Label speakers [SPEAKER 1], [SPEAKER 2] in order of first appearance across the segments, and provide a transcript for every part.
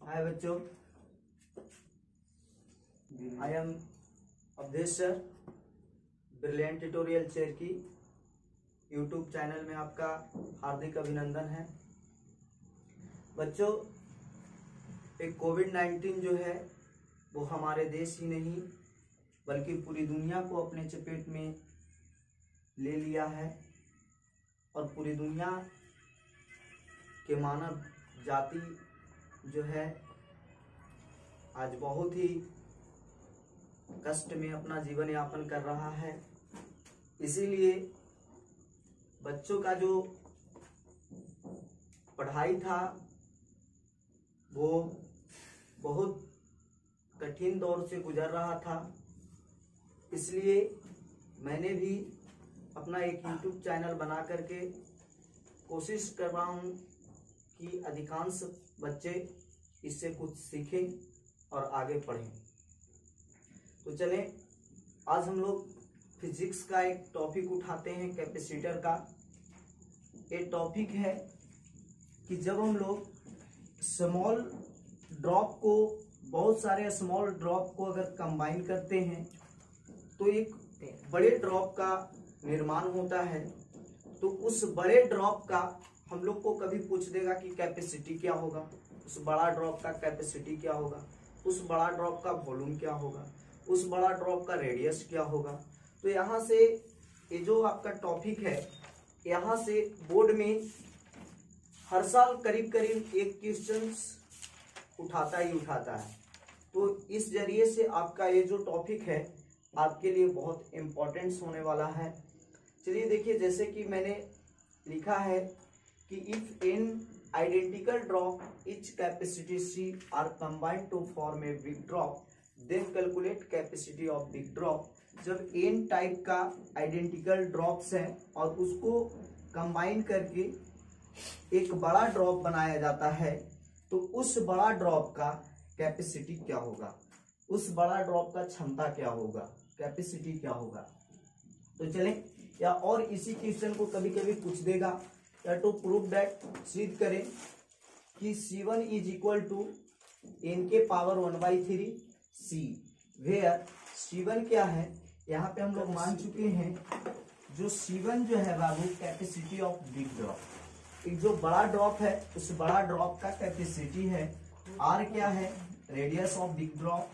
[SPEAKER 1] हाय बच्चों, I am Avdhesh sir. Brilliant tutorial chair की YouTube channel में आपका हार्दिक अभिनंदन है। बच्चों, एक कोविड-19 जो है वो हमारे देश ही नहीं बल्कि पूरी दुनिया को अपने चपेट में ले लिया है और पूरी दुनिया के मानव जाति जो है आज बहुत ही कष्ट में अपना जीवन यापन कर रहा है। इसीलिए बच्चों का जो पढ़ाई था वो बहुत कठिन दौर से गुजर रहा था। इसलिए मैंने भी अपना एक YouTube चैनल बना करके कोशिश कर रहा हूँ कि अधिकांश बच्चे इससे कुछ सीखें और आगे पढ़ें। तो चलें, आज हम लोग फिजिक्स का एक टॉपिक उठाते हैं, कैपेसिटर का। ये टॉपिक है कि जब हम लोग स्मॉल ड्रॉप को, बहुत सारे स्मॉल ड्रॉप को अगर कंबाइन करते हैं तो एक बड़े ड्रॉप का निर्माण होता है। तो उस बड़े ड्रॉप का हम लोग को कभी पूछ देगा कि कैपेसिटी क्या होगा, उस बड़ा ड्रॉप का कैपेसिटी क्या होगा, उस बड़ा ड्रॉप का वॉल्यूम क्या होगा, उस बड़ा ड्रॉप का रेडियस क्या होगा। तो यहाँ से ये जो आपका टॉपिक है, यहाँ से बोर्ड में हर साल करीब करीब एक क्वेश्चन उठाता ही उठाता है। तो इस जरिए से आपका ये जो टॉपिक है आपके लिए बहुत इम्पोर्टेंट होने वाला है। चलिए देखिए, जैसे कि मैंने लिखा है कि if N identical drop each capacity C are combined to form a big drop, then calculate capacity of big drop। जब n टाइप का आइडेंटिकल ड्रॉप्स है और उसको कंबाइन करके एक बड़ा ड्रॉप बनाया जाता है तो उस बड़ा ड्रॉप का कैपेसिटी क्या होगा, उस बड़ा ड्रॉप का क्षमता क्या होगा, कैपेसिटी क्या होगा। तो चलें, या और इसी क्वेश्चन को कभी कभी पूछ देगा या टू प्रूव दैट, सिद्ध करें कि C1 is equal to n के पावर 1/3 C, वेयर C1 क्या है, यहाँ पे हम लोग मान चुके हैं जो C1 जो है बाबू कैपेसिटी ऑफ बिग ड्रॉप। एक जो बड़ा ड्रॉप है उस बड़ा ड्रॉप का कैपेसिटी है। R क्या है, radius of big drop.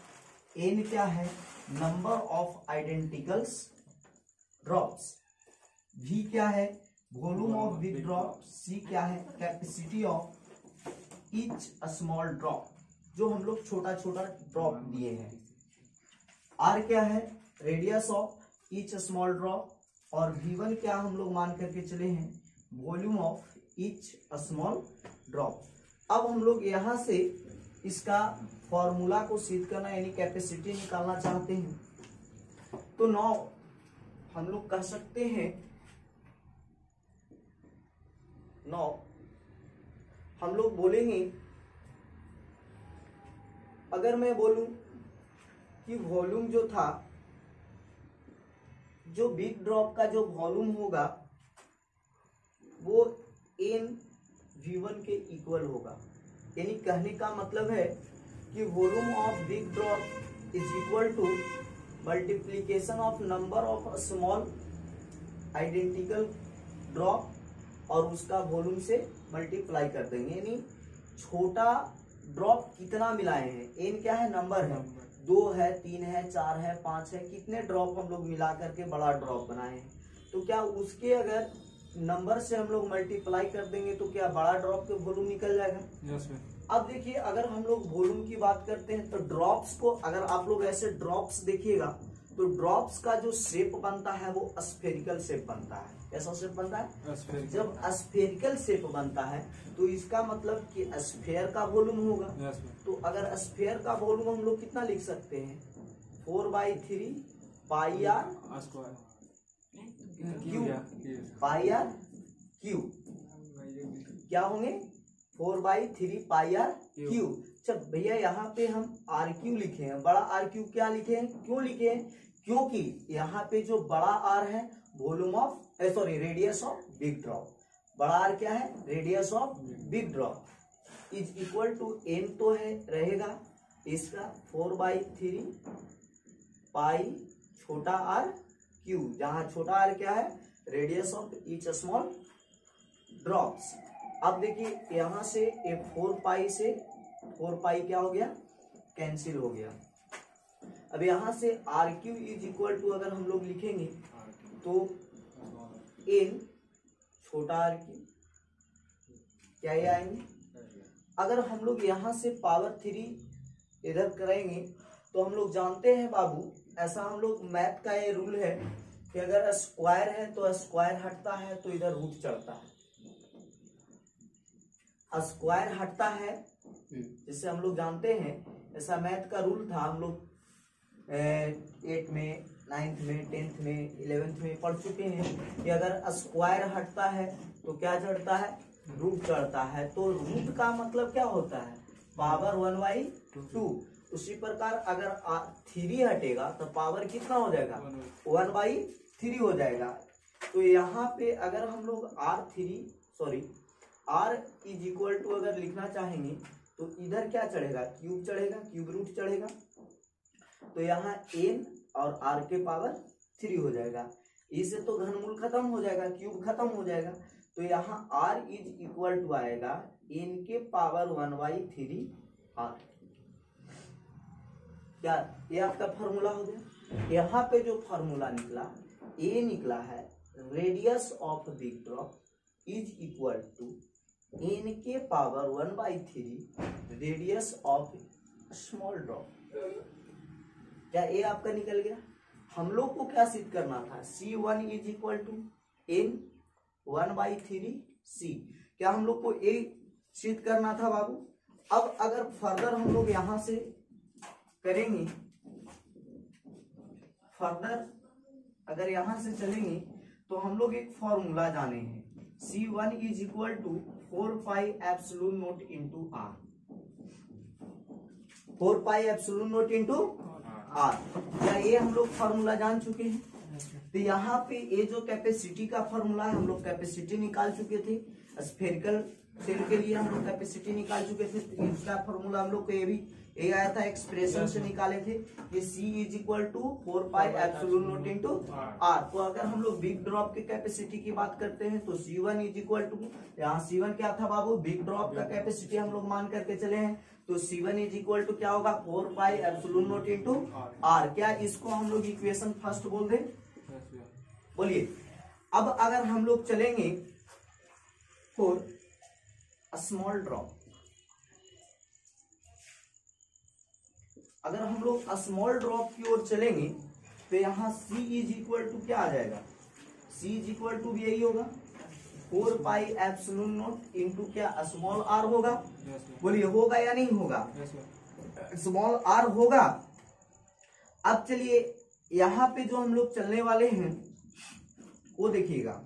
[SPEAKER 1] n क्या है, number of identicals drops. V क्या है, volume of big drop. C क्या है, capacity of each small drop, जो हम लोग छोटा छोटा ड्रॉप दिए हैं। R क्या है, radius of each small drop. और V1 क्या हम लोग मान करके चले हैं, volume of each small drop. अब हम लोग यहां से इसका फॉर्मूला को सिद्ध करना यानी कैपेसिटी निकालना चाहते हैं। तो नाउ हम लोग कह सकते हैं, हम लोग बोलेंगे, अगर मैं बोलूं कि वॉल्यूम जो था, जो बिग ड्रॉप का जो वॉल्यूम होगा वो n V1 के इक्वल होगा। यानी कहने का मतलब है कि volume of big drop is equal to multiplication of number of small identical drop और उसका वॉल्यूम से मल्टीप्लाई कर देंगे। यानी छोटा ड्रॉप कितना मिलाए हैं, n क्या है, नंबर है, 2 है, 3 है, 4 है, 5 है, कितने ड्रॉप हम लोग मिला करके बड़ा ड्रॉप बनाए हैं। तो क्या उसके अगर नंबर से हम लोग मल्टीप्लाई कर देंगे तो क्या बड़ा ड्रॉप के वॉल्यूम निकल जाएगा। yes, अब देखिए, अगर हम लोग वॉल्यूम की बात करते हैं तो ड्रॉप्स को अगर आप लोग ऐसे ड्रॉप्स देखिएगा तो ड्रॉप्स का जो शेप बनता है वो स्फेरिकल शेप बनता है। कैसा शेप बनता है, जब स्फेरिकल शेप बनता है तो इसका मतलब कि स्फेयर का वॉल्यूम होगा। yes, तो अगर स्फेयर का वॉल्यूम हम लोग कितना लिख सकते हैं, 4/3 pi R Q, pi R Q क्या होंगे, 4/3 पाई आर क्यू। जब भैया यहाँ पे हम आर क्यू लिखे हैं, बड़ा आर क्यू क्या लिखे हैं, क्यों लिखे हैं, क्योंकि यहाँ पे जो बड़ा आर है volume of radius of big drop. बड़ा आर क्या है, radius of big drop. Is equal to n तो है रहेगा इसका 4/3 पाई छोटा आर क्यू, जहां छोटा आर क्या है, radius of each small drops. अब देखिए यहां से ये 4 पाई से 4 पाई क्या हो गया, कैंसिल हो गया। अब यहां से R Q is equal to अगर हम लोग लिखेंगे तो एन छोटा आर क्यू क्या ये आएंगे। अगर हम लोग यहां से पावर 3 इधर करेंगे तो हम लोग जानते हैं बाबू, ऐसा हम लोग मैथ का ये रूल है कि अगर स्क्वायर है तो स्क्वायर हटता है तो इधर रूट चढ़ता है। स्क्वायर हटता है जिससे हम लोग जानते हैं, ऐसा मैथ का रूल था, हम लोग 8 में 9th में 10th में 11th में पढ़ चुके हैं कि अगर स्क्वायर हटता है तो क्या चढ़ता है, रूट चढ़ता है। तो रूट का मतलब क्या होता है, पावर 1/2। उसी प्रकार अगर 3 हटेगा तो पावर कितना हो जाएगा, 1/3 हो जाएगा। तो यहाँ पे अगर हम लोग R इज इक्वल टू अगर लिखना चाहेंगे तो इधर क्या चढ़ेगा, क्यूब चढ़ेगा, क्यूब रूट चढ़ेगा। तो यहाँ n और r के पावर 3 हो जाएगा। इससे तो घनमूल खत्म हो जाएगा, क्यूब खत्म हो जाएगा। तो यहाँ r इज इक्वल टू आएगा n के पावर 1/3 r। क्या ये आपका फॉर्मूला हो गया। यहाँ पे जो फॉर्मूला निकला, ये निकला है radius of big drop is equal to n के power 1/3 radius of small drop. क्या ये आपका निकल गया। हम लोग को क्या सिद्ध करना था, C1 is equal to n 1/3 C। क्या हम लोग को ये सिद्ध करना था बाबू। अब अगर फर्दर हम लोग यहां से करेंगे, फर्दर अगर यहां से चलेंगे तो हम लोग एक फॉर्मूला जाने हैं, C1 is equal to 4 pi epsilon not into R। 4 pi epsilon not into R। क्या ये हम लोग फॉर्मूला जान चुके हैं। तो यहाँ पे ये जो कैपेसिटी का फॉर्मूला है, हम लोग कैपेसिटी निकाल चुके थे, स्फेरिकल सेल के लिए हम लोग कैपेसिटी निकाल चुके थे। तो इसका फॉर्मूला हम लोग को ये आया था, एक्सप्रेशन से निकाले थे कि C is equal to 4 pi epsilon not into R। तो अगर हम लोग बिग ड्रॉप की कैपेसिटी की बात करते हैं तो C1 इज इक्वल टू, यहाँ C1 क्या था बाबू, बिग ड्रॉप का कैपेसिटी हम लोग मान करके चले हैं। तो C1 इज इक्वल टू क्या होगा, 4 pi epsilon not into R। क्या इसको हम लोग इक्वेशन फर्स्ट बोल दें, बोलिए। अब अगर हम लोग चलेंगे फॉर स्मॉल ड्रॉप, अगर हम लोग स्मॉल ड्रॉप की ओर चलेंगे तो यहाँ C इज इक्वल टू क्या आ जाएगा, C इज इक्वल टू भी यही होगा 4 पाई एप्सिलॉन नॉट इंटू क्या स्मॉल r होगा। बोलिए होगा या नहीं होगा, स्मॉल r होगा। अब चलिए यहाँ पे जो हम लोग चलने वाले हैं वो देखिएगा,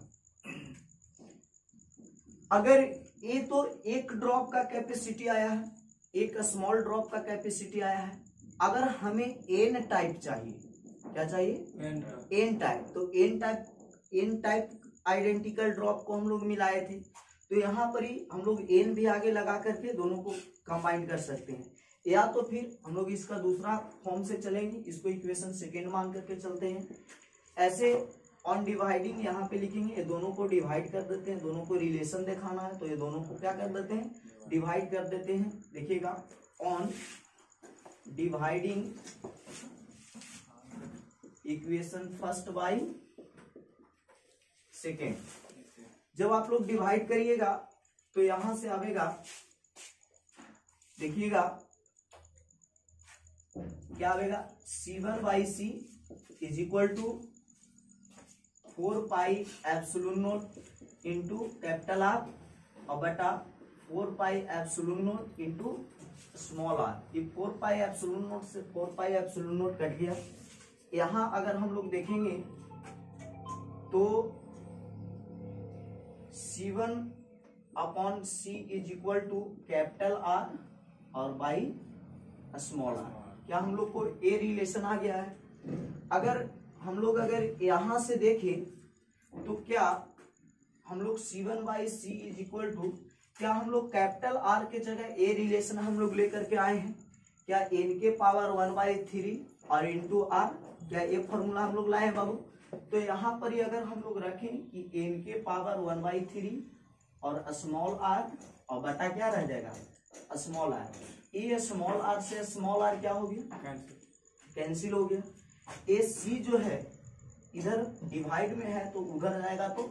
[SPEAKER 1] अगर ये तो एक ड्रॉप का कैपेसिटी आया है, एक स्मॉल ड्रॉप का कैपेसिटी आया है। अगर हमें एन टाइप चाहिए, क्या चाहिए, एन टाइप, तो एन टाइप आइडेंटिकल ड्रॉप को हम लोग मिलाए थे। तो यहाँ पर ही हम लोग एन भी आगे लगा करके दोनों को कंबाइन कर सकते हैं, या तो फिर हम लोग इसका दूसरा फॉर्म से चलेंगे, इसको इक्वेशन सेकेंड मान करके चलते हैं। ऐसे ऑन डिवाइडिंग यहाँ पे लिखेंगे, ये दोनों को डिवाइड कर देते हैं, दोनों को रिलेशन दिखाना है तो ये दोनों को क्या कर देते हैं, डिवाइड कर देते हैं। देखिएगा, on dividing equation first by second, जब आप लोग डिवाइड करिएगा तो यहां से आएगा, देखिएगा क्या आएगा, C1/C is equal to 4 pi epsilon not into capital R और बटा 4 pi epsilon not into small r। ये 4 पाई एप्सिलॉन नॉट से 4 पाई एप्सिलॉन नॉट कट गया। यहाँ अगर हम लोग देखेंगे तो C1/C is equal to capital R और बाई स्मॉल r। क्या हम लोग को ए रिलेशन आ गया है। अगर हम लोग यहां से देखें तो क्या हम लोग C1/C इज इक्वल टू क्या हम लोग कैपिटल आर के जगह ए रिलेशन हम लोग लेकर के आए हैं? क्या एन के पावर 1/3 और इंटू आर, क्या ये फॉर्मूला हम लोग लाए हैं बाबू? तो यहाँ पर ही अगर हम लोग रखें कि एन के पावर 1/3 और स्मॉल आर और बटा क्या रह जाएगा? Small r. ये स्मॉल आर से स्मॉल आर क्या हो गया? कैंसिल हो गया। ए सी जो है इधर डिवाइड में है तो उधर जाएगा तो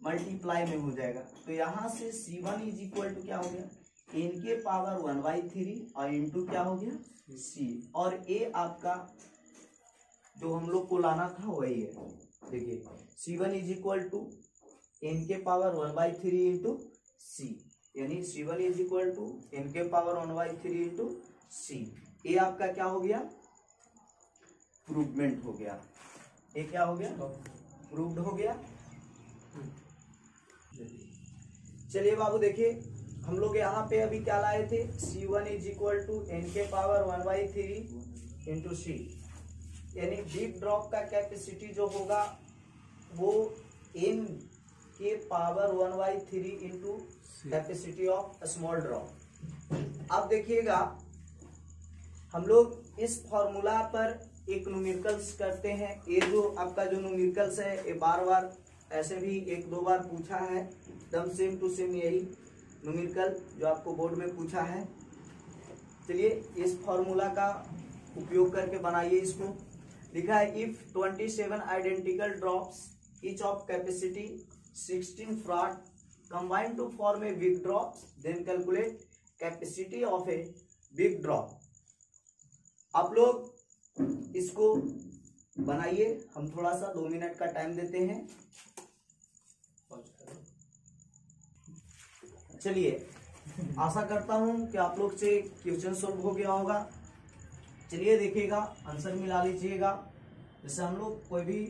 [SPEAKER 1] मल्टीप्लाई में हो जाएगा। तो यहाँ से C1 इज इक्वल टू क्या हो गया? एन के पावर 1/3 और इंटू क्या हो गया? सी। और ए आपका जो हम लोग को लाना था वही है। देखिए C1 is equal to N के पावर 1/3 इंटू सी, यानी C1 is equal to N के पावर 1/3 इंटू सी। ए आपका क्या हो गया? प्रूवमेंट हो गया। ये क्या हो गया? प्रूव्ड हो गया। चलिए बाबू देखिए, हम लोग यहाँ पे अभी क्या लाए थे? C1 is equal to N के पावर 1/3 इंटू सी, यानी बिग ड्रॉप का कैपेसिटी जो होगा वो एन के power 1/3 into capacity of small drop. अब देखिएगा हम लोग इस फॉर्मूला पर एक न्यूमेरिकल्स करते हैं। ये जो आपका जो न्यूमेरिकल्स है ये बार बार ऐसे भी 1-2 बार पूछा है, एकदम सेम टू सेम यही न्यूमेरिकल जो आपको बोर्ड में पूछा है। चलिए इस फॉर्मूला का उपयोग करके बनाइए इसको। लिखा है if 27 identical drops each of capacity 16 farad combined to form a big drop then calculate capacity of a big drop. आप लोग इसको बनाइए, हम थोड़ा सा 2 मिनट का टाइम देते हैं। चलिए आशा करता हूं कि आप लोग से क्वेश्चन सोल्व हो गया होगा। चलिए देखिएगा, आंसर मिला लीजिएगा। जैसे हम लोग कोई भी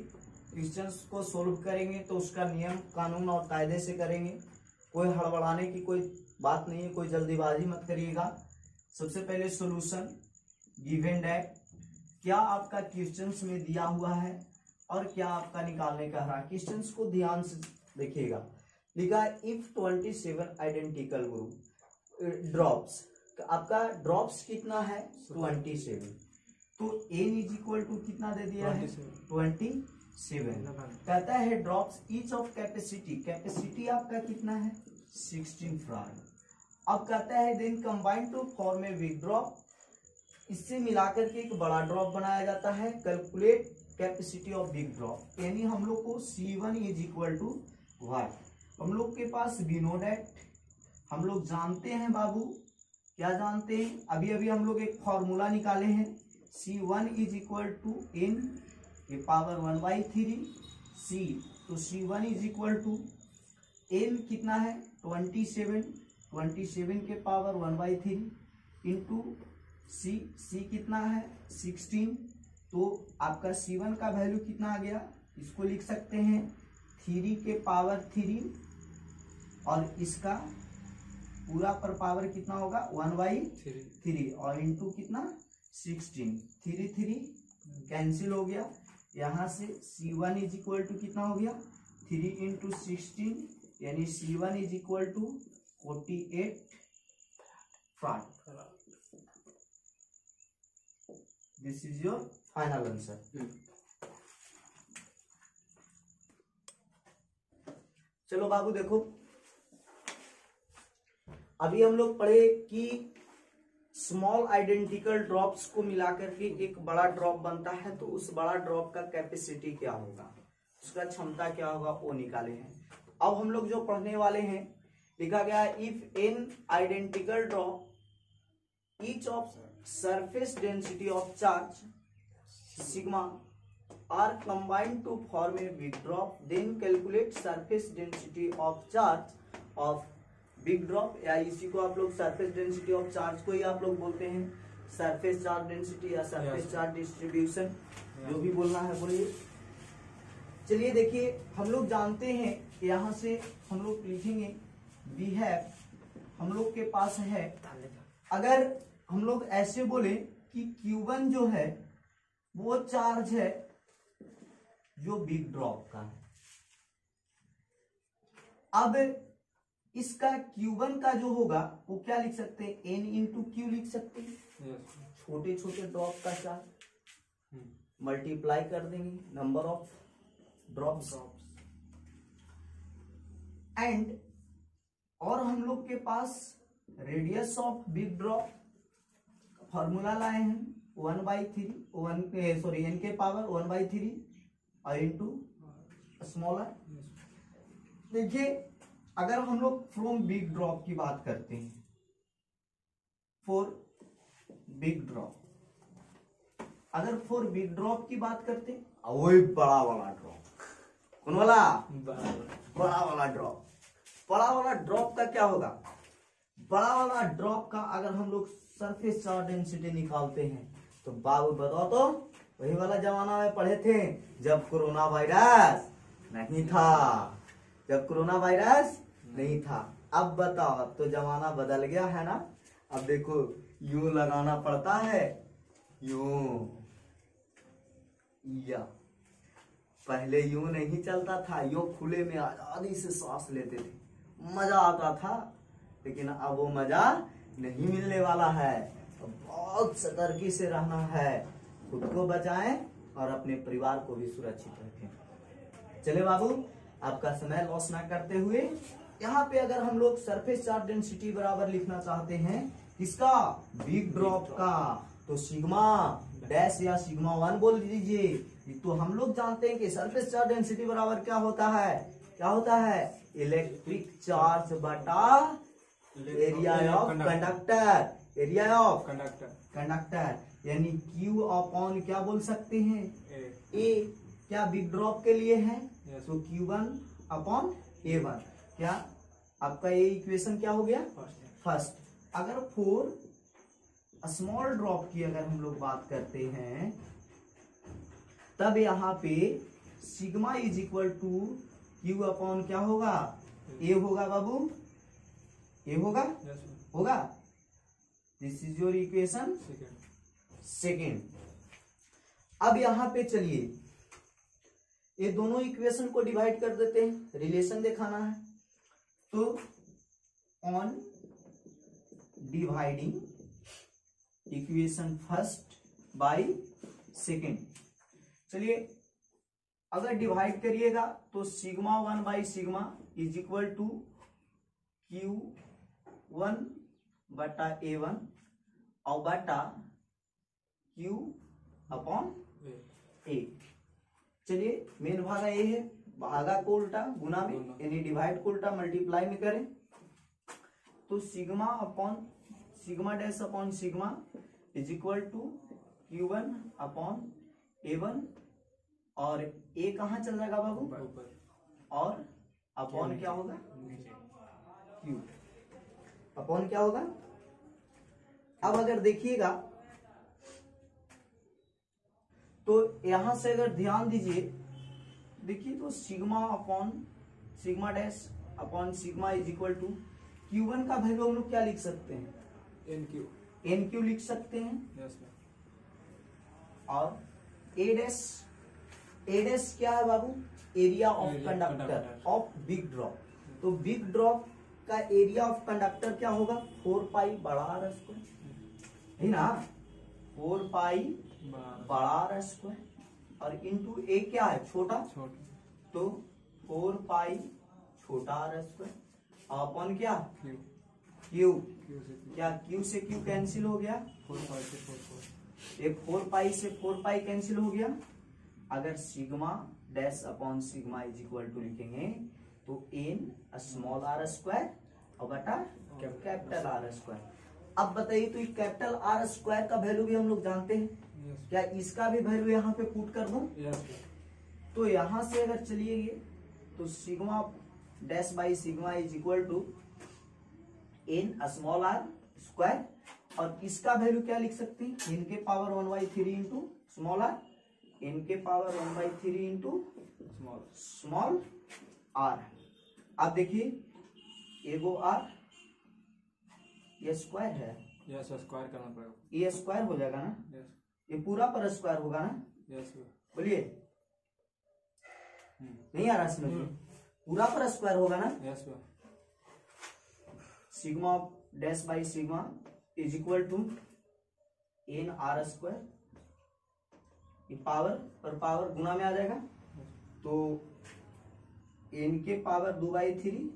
[SPEAKER 1] क्वेश्चन को सोल्व करेंगे तो उसका नियम कानून और कायदे से करेंगे, कोई हड़बड़ाने की कोई बात नहीं है, कोई जल्दीबाजी मत करिएगा। सबसे पहले सॉल्यूशन गिवन दैट, क्या आपका क्वेश्चंस में दिया हुआ है और क्या आपका निकालने का है। क्वेश्चंस को ध्यान से देखिएगा। लिखा है इफ 27 आइडेंटिकल ग्रुप ड्रॉप्स, आपका ड्रॉप्स कितना है? 27। तो एन इज इक्वल टू कितना दे दिया है? 27। कहता है drops each of capacity, capacity आपका कितना है? 16 फ्राड। अब कहता है then combine to form a big drop, इससे मिलाकर के एक बड़ा ड्रॉप बनाया जाता है। Calculate capacity of big drop, यानी हम लोग को C1 is equal to Y, हम लोग के पास वी नो दैट, हम लोग जानते हैं बाबू, क्या जानते हैं? अभी अभी हम लोग एक फॉर्मूला निकाले हैं। C1 is equal to N के पावर 1/3 सी, तो C1 is equal to N कितना है? 27 के पावर 1/3 इंटू सी कितना है? 16। तो आपका C1 का वैल्यू कितना आ गया? इसको लिख सकते हैं 3 के पावर 3 और इसका पूरा पर पावर कितना होगा? 1/3 और इंटू कितना? 16। 3 कैंसिल हो गया। यहाँ से C1 इज इक्वल टू कितना हो गया? 3 इंटू 16, यानी C1 is equal to 48 farad. This is your final answer. चलो बाबू देखो, अभी हम लोग पढ़े कि स्मॉल आइडेंटिकल ड्रॉप्स को मिलाकर के एक बड़ा ड्रॉप बनता है, तो उस बड़ा ड्रॉप का कैपेसिटी क्या होगा, उसका क्षमता क्या होगा, वो निकाले हैं। अब हम लोग जो पढ़ने वाले हैं, लिखा गया है if N identical drop each of surface density of charge sigma are combined to form a big drop, then calculate surface density of charge of big drop, या इसी को आप लोग सरफेस डेंसिटी ऑफ चार्ज को ही आप लोग बोलते हैं सरफेस चार्ज डेंसिटी या सरफेस चार्ज डिस्ट्रीब्यूशन, जो भी बोलना है बोलिए। चलिए देखिए, हम लोग जानते हैं, यहाँ से हम लोग लिखेंगे वी हैव, हम लोग के पास है, अगर हम लोग ऐसे बोले कि Q1 जो है वो चार्ज है जो बिग ड्रॉप का है। अब इसका Q1 का जो होगा वो क्या लिख सकते हैं, N इंटू क्यू लिख सकते हैं। छोटे छोटे ड्रॉप का चार्ज मल्टीप्लाई कर देंगे नंबर ऑफ ड्रॉप्स एंड, और हम लोग के पास radius of big drop formula लाए हैं 1/3 सॉरी n के पावर 1/3 और इंटू स्मॉलर। देखिए अगर हम लोग फ्रॉम बिग ड्रॉप की बात करते हैं, फॉर बिग ड्रॉप, अगर फॉर बिग ड्रॉप की बात करते हैं, वही बड़ा वाला ड्रॉप, कौन वाला, बड़ा वाला ड्रॉप। बड़ा वाला ड्रॉप का क्या होगा, बड़ा वाला ड्रॉप का अगर हम लोग सरफेस चार्ज डेंसिटी निकालते हैं तो बाबू बताओ तो, वही वाला जमाना में पढ़े थे जब कोरोना वायरस नहीं था, जब कोरोना वायरस नहीं था। अब बताओ, अब तो जमाना बदल गया है ना। अब देखो यूं लगाना पड़ता है, यूं, या पहले यूं नहीं चलता था, यूं खुले में आजादी से सांस लेते थे, मजा आता था। लेकिन अब वो मजा नहीं मिलने वाला है। बहुत सतर्की से रहना है, खुद को बचाएं और अपने परिवार को भी सुरक्षित रखें। चले बाबू, आपका समय लॉस ना करते हुए, यहाँ पे अगर हम लोग सरफेस चार्ज डेंसिटी बराबर लिखना चाहते हैं किसका, बिग ड्रॉप का, तो सिग्मा डैश या सिग्मा 1 बोल दीजिए। तो हम लोग जानते हैं कि सरफेस चार्ज डेंसिटी बराबर क्या होता है, क्या होता है, इलेक्ट्रिक चार्ज बटा area of conductor, area of conductor, यानी Q अपॉन क्या बोल सकते हैं, ए। क्या बिग ड्रॉप के लिए है, तो Q1 अपॉन A1। क्या आपका ये इक्वेशन क्या हो गया, फर्स्ट। अगर फॉर स्मॉल ड्रॉप की अगर हम लोग बात करते हैं, तब यहाँ पे sigma is equal to Q upon क्या होगा, ए होगा बाबू, ए होगा, होगा। This is your equation second. अब यहां पे चलिए ये दोनों इक्वेशन को डिवाइड कर देते हैं, रिलेशन दिखाना है। तो on dividing equation first by second, चलिए अगर डिवाइड करिएगा तो sigma 1 by sigma is equal to Q1 बटा A1 और बटा Q अपॉन A। चलिए मेन भागा ये है, भागा को उल्टा गुना में, यानी डिवाइड को उल्टा मल्टीप्लाई में करें तो sigma upon sigma dash upon sigma is equal to Q1 upon A1, और A कहाँ चल जाएगा बाबू, और अपॉन क्या होगा, Q अपॉन क्या होगा। अब अगर देखिएगा तो यहां से अगर ध्यान दीजिए, देखिए तो sigma upon sigma dash upon sigma is equal to Q1 का वैल्यू हम लोग क्या लिख सकते हैं, NQ लिख सकते हैं। और A डैश क्या है बाबू, area of conductor of big drop. तो बिग ड्रॉप का एरिया ऑफ कंडक्टर क्या होगा, 4 पाई बड़ा आर स्क्वायर है ना, 4 पाई बड़ा आर स्क्वायर, और इंटू ए क्या है, छोटा, तो 4 पाई छोटा आर स्क्वायर अपॉन क्या, क्यू। क्या क्यू से क्यू कैंसिल हो गया, 4 पाई से 4 पाई कैंसिल हो गया। अगर sigma dash upon sigma is equal to लिखेंगे तो एन स्मॉल आर स्क्वायर और बटा कैपिटल आर स्क्वायर। अब बताइए तो कैपिटल आर स्क्वायर का वैल्यू भी हम लोग जानते हैं, क्या इसका भी वैल्यू यहाँ पे पुट कर दूं, तो यहां से अगर चलिए तो sigma dash by sigma is equal to n small r square, और इसका वैल्यू क्या लिख सकते हैं, एन के power 1/3 into small r, n के पावर 1/3 इंटू स्मॉल आर। अब देखिए एगो आर, ये स्क्वायर है,
[SPEAKER 2] स्क्वायर करना पड़ेगा,
[SPEAKER 1] ये स्क्वायर हो जाएगा ना, ये पूरा पर स्क्वायर होगा ना, बोलिए नहीं आ रहा समझ में, पूरा पर स्क्वायर होगा ना, sigma of dash by sigma is equal to n r square, ये पावर पर पावर गुना में आ जाएगा, तो एन के पावर 2/3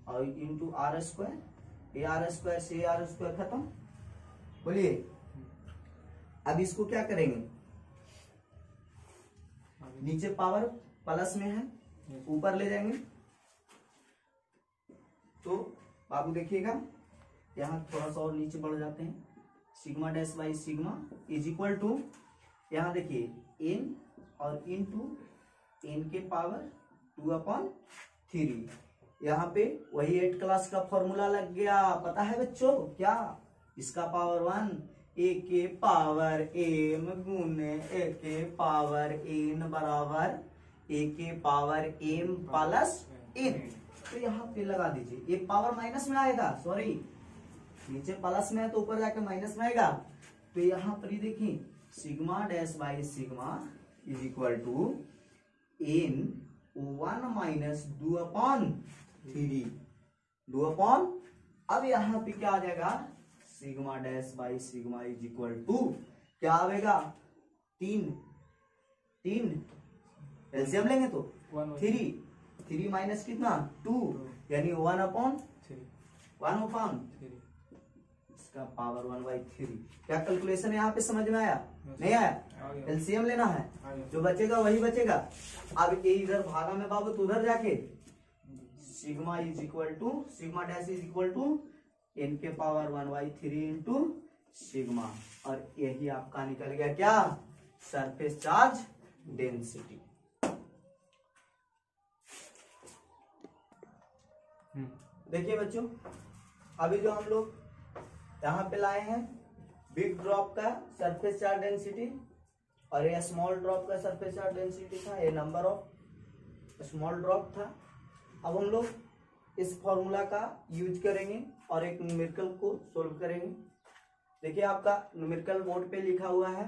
[SPEAKER 1] और इंटू आर स्क्वायर, ए आर स्क्वायर से आर स्क्वायर खत्म। बोलिए अब इसको क्या करेंगे, नीचे पावर प्लस में है, ऊपर ले जाएंगे। तो बाबू देखिएगा यहाँ थोड़ा सा और नीचे बढ़ जाते हैं, sigma dash by sigma is equal to, यहाँ देखिए एन और इनटू एन के पावर 2/3। यहाँ पे वही 8 क्लास का फॉर्मूला लग गया, पता है बच्चों क्या, इसका पावर 1 ए के पावर एम गुने ए के पावर एन बराबर ए के पावर एम प्लस एन। तो यहाँ पे लगा दीजिए, ये पावर माइनस में आएगा, सॉरी नीचे प्लस में है तो ऊपर जाके माइनस में आएगा। तो यहाँ पर ही देखिए sigma dash by sigma is equal to n 1 minus 2/3 2/, अब यहाँ पे क्या आ जाएगा, sigma dash by sigma is equal to क्या आएगा, 3 एलसीएम लेंगे तो 3 माइनस कितना 2 यानी 1/3 इसका पावर 1/3। क्या कैलकुलेशन यहाँ पे समझ में आया, नहीं आया, एलसीएम लेना है, जो बचेगा वही बचेगा। अब ये इधर भागा में बाबू तो उधर जाके sigma is equal to sigma dash is equal to N के पावर 1/3 इंटू सिग्मा, और यही आपका निकल गया क्या, सरफेस चार्ज डेंसिटी। देखिए बच्चों अभी जो हम लोग यहाँ पे लाए हैं बिग ड्रॉप का सरफेस चार्ज डेंसिटी, और ये स्मॉल ड्रॉप का सरफेस चार्ज डेंसिटी था, ये नंबर ऑफ स्मॉल ड्रॉप था। अब हम लोग इस फॉर्मूला का यूज करेंगे और एक न्यूमेरिकल को सोल्व करेंगे। देखिए आपका न्यूमेरिकल बोर्ड पे लिखा हुआ है,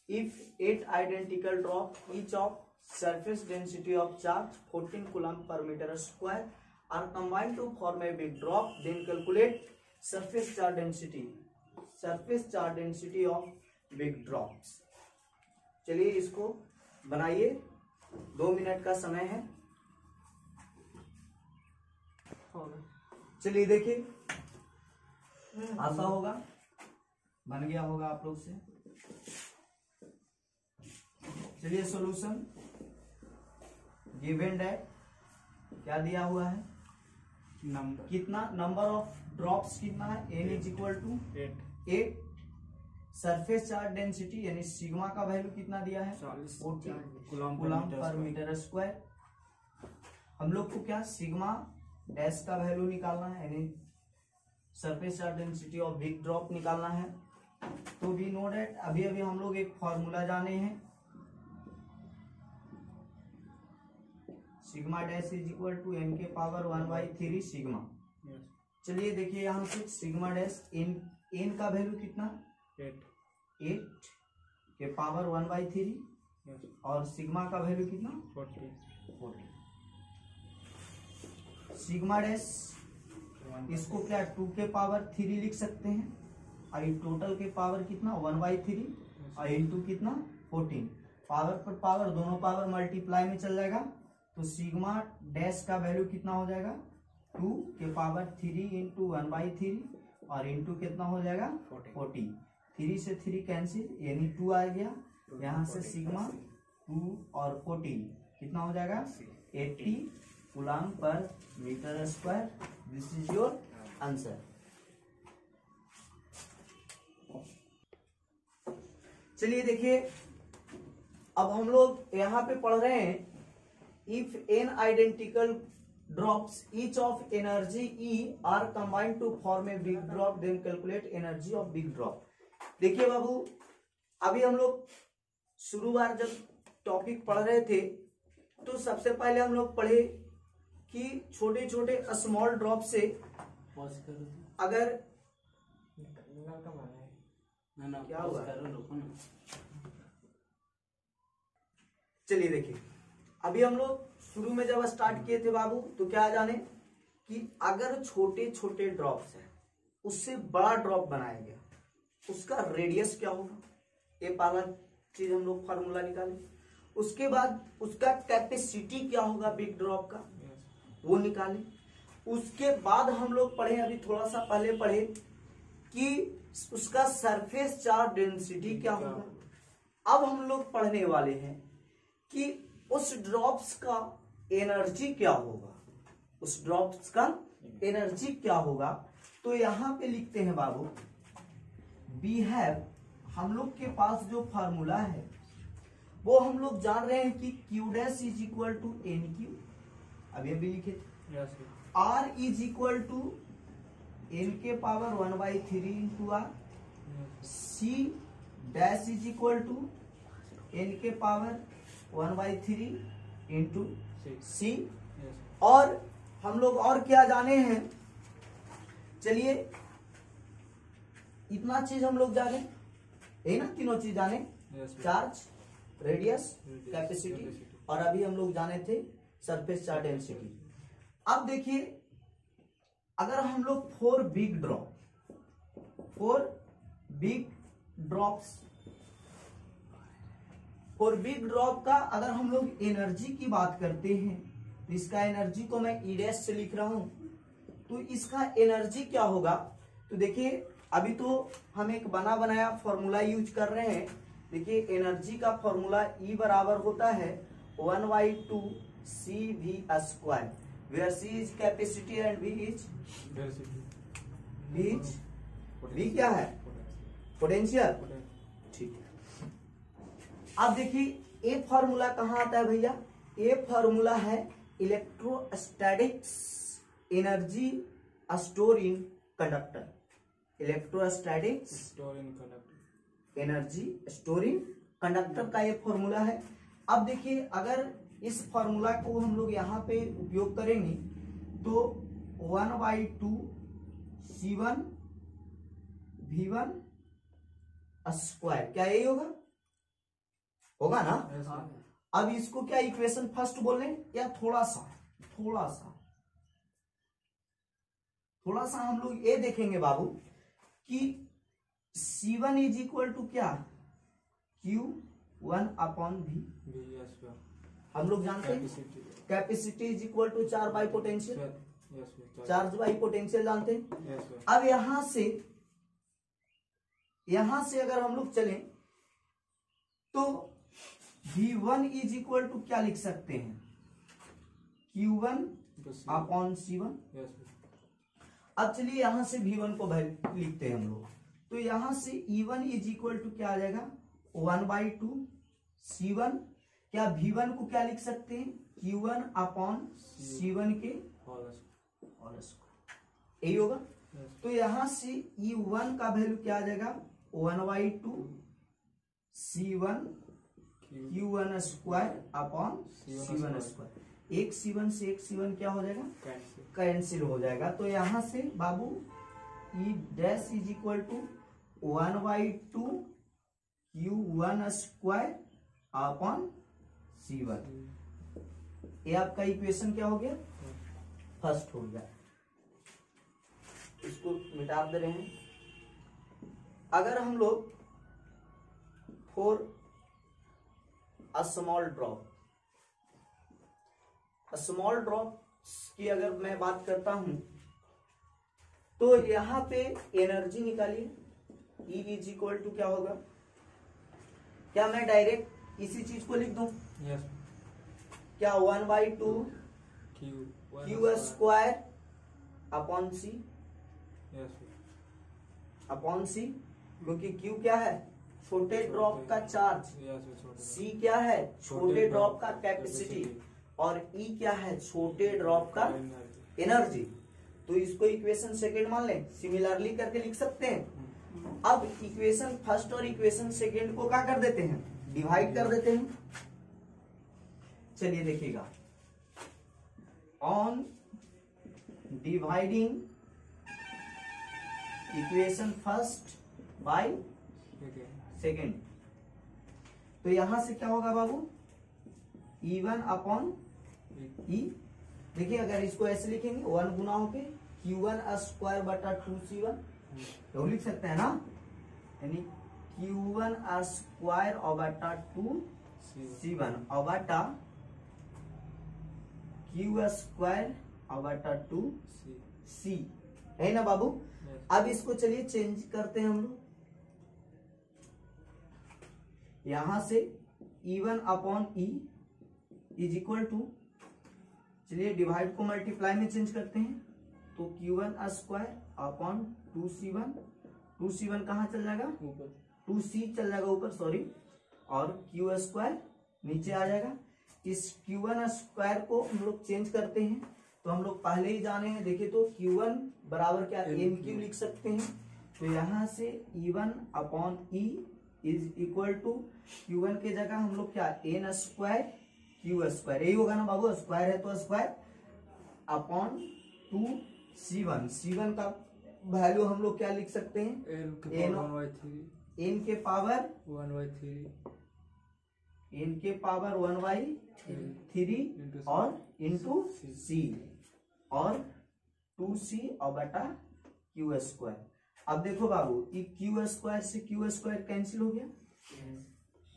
[SPEAKER 1] if 8 identical drop each of surface density of charge 14 coulomb per metre square are combined to form a big drop, then calculate surface charge density of big drops. चलिए इसको बनाइए, 2 मिनट का समय है। चलिए देखिए आशा होगा बन गया होगा आप लोग से। चलिए सॉल्यूशन गिवन दैट क्या दिया हुआ है, नंबर कितना, नंबर ऑफ ड्रॉप्स कितना है, n is equal to 8, surface charge density यानी सिग्मा का वैल्यू कितना दिया है 40 कूलम पर मीटर स्क्वायर। हम लोग को क्या सिग्मा डैश का वैल्यू निकालना है, यानी surface charge density of big drop निकालना है। तो वी नो दैट अभी हम लोग एक फॉर्मूला जाने हैं, sigma dash is equal to N के पावर 1/3 सिग्मा। चलिए देखिए यहाँ से सिग्मा डैश एन का वैल्यू कितना 8 के पावर 1/3 और सिग्मा का वैल्यू कितना 40। सिग्मा डैश इसको क्या 2 के पावर 3 लिख सकते हैं, और टोटल के पावर कितना 1/3 और इंटू कितना 14, पावर पर पावर दोनों पावर मल्टीप्लाई में चल जाएगा। तो सिग्मा डैश का वैल्यू कितना हो जाएगा 2 के पावर 3 इंटू 1/3 और इंटू कितना हो जाएगा 40। 3 से 3 कैंसिल यानी 2 आ गया, यहाँ से सिग्मा 2 और 40 कितना हो जाएगा 80 coulomb per metre square. This is your answer. चलिए देखिए अब हम लोग यहाँ पे पढ़ रहे हैं, if n identical drops each of energy E are combined to form a big drop, then calculate energy of big drop। देखिए बाबू अभी हम लोग शुरुआत जब टॉपिक पढ़ रहे थे तो सबसे पहले हम लोग पढ़े कि छोटे छोटे स्मॉल ड्रॉप से अगर क्या हुआ, चलिए देखिए अभी हम लोग शुरू में जब स्टार्ट किए थे बाबू तो क्या जाने कि अगर छोटे छोटे ड्रॉप्स हैं उससे बड़ा ड्रॉप बनाया गया, उसका रेडियस क्या होगा, ये पहला चीज हम लोग फार्मूला निकाले। उसके बाद उसका कैपेसिटी क्या होगा बिग ड्रॉप का, वो निकाले। उसके बाद हम लोग पढ़े, अभी थोड़ा सा पहले पढ़े कि उसका सरफेस चार्ज डेंसिटी क्या होगा। अब हम लोग पढ़ने वाले हैं कि उस ड्रॉप्स का एनर्जी क्या होगा, उस ड्रॉप्स का एनर्जी क्या होगा। तो यहां पे लिखते हैं बाबू, वी हैव, हम लोग के पास जो फार्मूला है वो हम लोग जान रहे हैं कि Q dash is equal to N Q, अभी अभी लिखे, R is equal to N के power 1/3 into R, C dash is equal to N के पावर 1/3 इंटू सी। और हम लोग और क्या जाने हैं, चलिए इतना चीज हम लोग जाने, है ना, तीनों चीज जाने, चार्ज, रेडियस, कैपेसिटी, और अभी हम लोग जाने थे सरफेस चार्ज डेंसिटी। अब देखिए, अगर हम लोग फोर बिग ड्रॉप का अगर हम लोग एनर्जी की बात करते हैं, तो इसका एनर्जी को मैं ई डैश से लिख रहा हूं, तो इसका एनर्जी क्या होगा। तो देखिए अभी तो हम एक बना बनाया फॉर्मूला यूज कर रहे हैं। देखिए एनर्जी का फॉर्मूला E बराबर होता है 1/2 CV square, where C is capacity and V क्या है, पोटेंशियल। ठीक है, अब देखिए ए फॉर्मूला कहाँ आता है भैया, ए फॉर्मूला है electrostatics energy store in conductor, electrostatics energy store in conductor का ये फॉर्मूला है। अब देखिए अगर इस फॉर्मूला को हम लोग यहाँ पे उपयोग करेंगे तो 1/2 C1 V1 स्क्वायर, क्या यही होगा ना। अब इसको क्या इक्वेशन फर्स्ट बोल रहे हैं, या थोड़ा सा हम लोग ये देखेंगे बाबू कि C1 इज इक्वल टू क्या, Q1/V। हम लोग जानते हैं capacity is equal to charge by potential, charge by potential जानते हैं। अब यहां से अगर हम लोग चलें तो V1 इज इक्वल टू क्या लिख सकते हैं, Q1/C1। अब चलिए यहां से V1 को लिखते हैं हम लोग, तो यहां से E1 इज इक्वल टू क्या आ जाएगा 1/2 C1। क्या V1 को क्या लिख सकते हैं, Q1/C1 के होल स्क्वायर, यही होगा। तो यहां से E1 का वैल्यू क्या आ जाएगा 1/2 C1 Q1 स्क्वायर/C1 स्क्वायर। एक C1 से एक C1 क्या हो जाएगा, कैंसिल हो जाएगा। तो यहां से बाबू E dash is equal to 1/2 Q1 square. ये आपका इक्वेशन क्या हो गया, फर्स्ट हो गया। इसको मिटा दे रहे हैं। अगर हम लोग फॉर अ स्मॉल ड्रॉप की अगर मैं बात करता हूं तो यहां पे एनर्जी निकालिए, E इज इक्वल टू क्या होगा, क्या मैं डायरेक्ट इसी चीज को लिख दूं, क्या 1/2 Q स्क्वायर/C क्योंकि Q क्या है, छोटे ड्रॉप का चार्ज, C क्या है, छोटे ड्रॉप का कैपेसिटी, और E क्या है, छोटे ड्रॉप का एनर्जी। तो इसको इक्वेशन सेकेंड मान लें, सिमिलरली करके लिख सकते हैं। अब इक्वेशन फर्स्ट और इक्वेशन सेकेंड को क्या कर देते हैं, डिवाइड कर देते हैं। चलिए देखिएगा, on dividing equation first by second, तो यहां से क्या होगा बाबू, E1/E देखिए अगर इसको ऐसे लिखेंगे 1 गुना होके Q1 स्क्वायर बटा 2C1 तो लिख सकते हैं ना, यानी Q1 स्क्वायर और बटा 2C1 और बटा Q स्क्वायर और बटा 2C है ना बाबू। अब इसको चलिए चेंज करते हैं हम लोग, यहां से E1 upon E is equal to, चलिए डिवाइड को मल्टीप्लाई में चेंज करते हैं, तो Q1 square upon 2C1, 2C1 कहाँ चल जाएगा ऊपर, 2C चल जाएगा ऊपर सॉरी, और Q स्क्वायर नीचे आ जाएगा। इस Q1 स्क्वायर को हम लोग चेंज करते हैं तो हम लोग पहले ही जाने हैं, देखिए तो Q1 बराबर क्या MQ लिख सकते हैं, तो यहां से E1 upon E is equal to Q1 के जगह हम लोग क्या N स्क्वायर Q स्क्वायर, यही होगा ना बाबू, स्क्वायर है तो स्क्वायर अपॉन 2C1, C1 का वैल्यू हम लोग क्या लिख सकते हैं n के पावर 1/3 और इंटू C और 2C और बटा Q स्क्वायर। अब देखो बाबू ये Q स्क्वायर से Q स्क्वायर कैंसिल हो गया,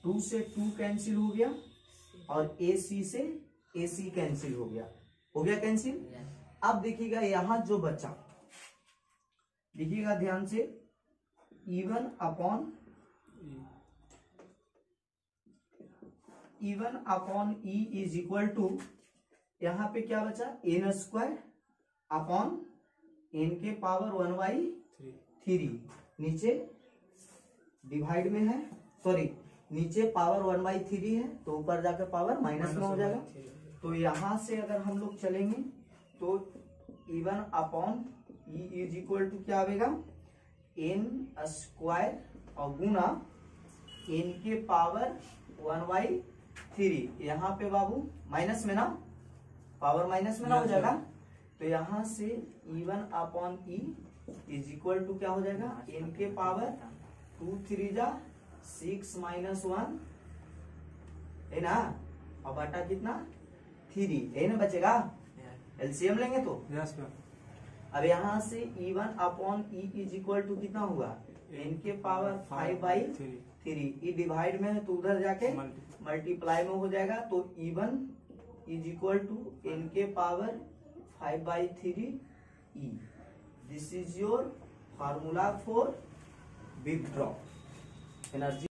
[SPEAKER 1] 2 से 2 कैंसिल हो गया और AC से AC कैंसिल हो गया कैंसिल। अब देखिएगा यहां जो बचा, देखिएगा ध्यान से, E1 upon E is equal to, यहां पे क्या बचा N स्क्वायर अपॉन N के पावर 1/3, नीचे डिवाइड में है सॉरी नीचे पावर 1/3 है तो ऊपर जाकर पावर माइनस में हो जाएगा। तो यहां से अगर हम लोग चलेंगे तो E1 upon E is equal to क्या आएगा N स्क्वायर और गुना N के पावर 1/3, यहाँ पे बाबू माइनस में ना, पावर माइनस में ना हो जाएगा, तो यहां से E1 upon E is equal to क्या हो जाएगा N के पावर 2 3 जा 6 माइनस 1 है ना, और बटा कितना 3 है ना, बचेगा एलसीएम लेंगे तो अब यहाँ से E1 upon E is equal to कितना हुआ N के पावर 5/3, ई डिवाइड में है तो उधर जाके मल्टीप्लाई में हो जाएगा, तो E1 is equal to N के power 5/3 E। This is your formula for withdraw energy.